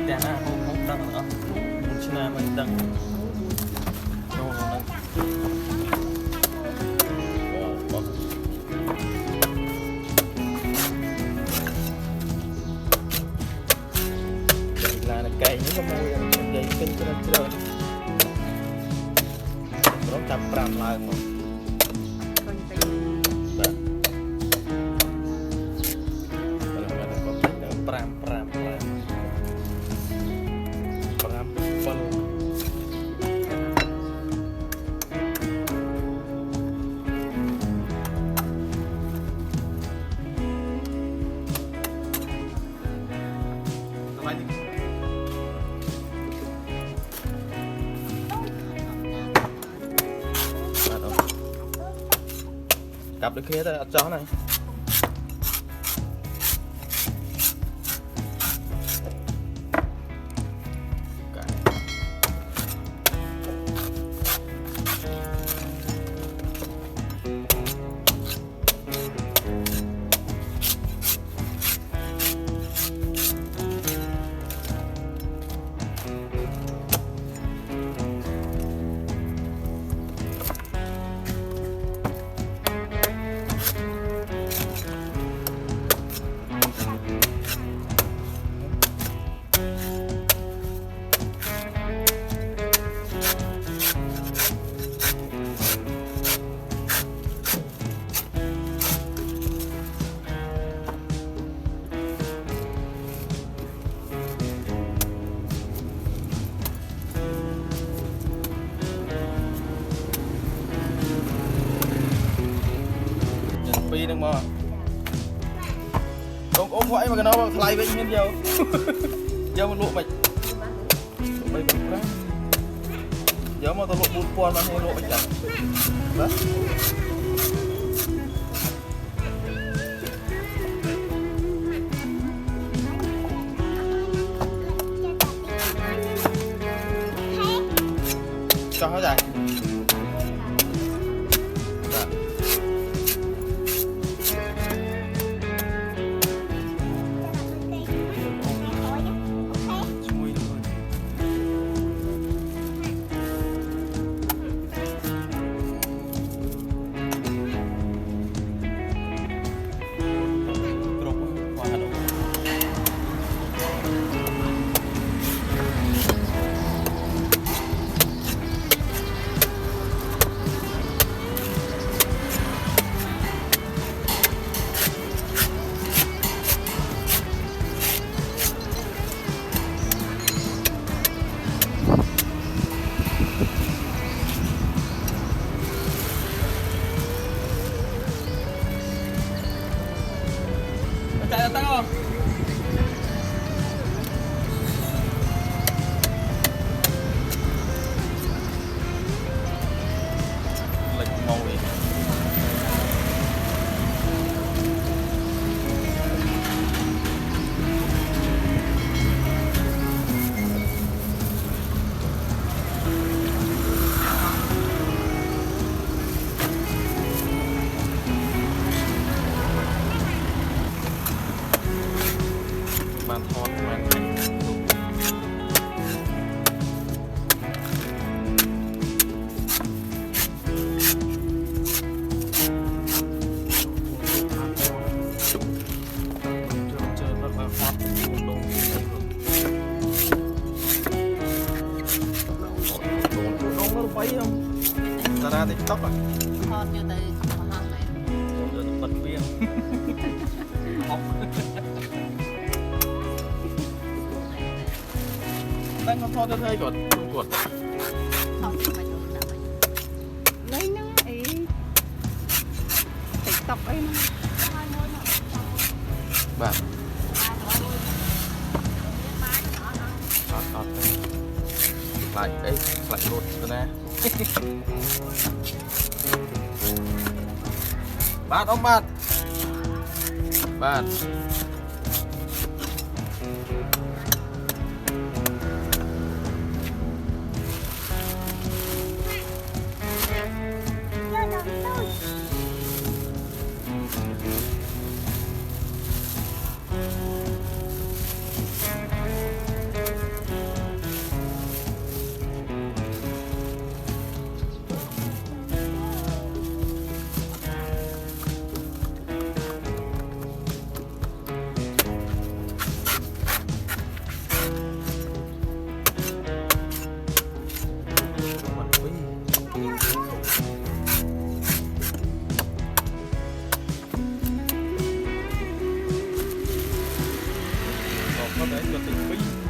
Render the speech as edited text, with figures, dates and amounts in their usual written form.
แต่หน้าเขาตั้งเหรอชนะมันตั้งโน่นนั่นlà cây những cái môi vậy kinh cho nên chơi nó tập làm lại một cặp được kia thôi chó này pi đừng mà không ôm vậy mà cái nó thay với nhân dầu dầu một lụa mày bây giờ dầu mà tao lụa bún quan mà hay lụa mày chẳng đó cho nó dài chạy tăng không? Lệch màu đi. Bàn thọt bàn thành chơi rất là hot đồ nó quấy không ta ra TikTok à hot như từ không hot này rồi bật bia đang con thon cho thấy cột không mà được nào lấy nó ấy TikTok ấy bạn lại đây lại lột rồi nè bạn ông bạn bạn đấy cho từ phi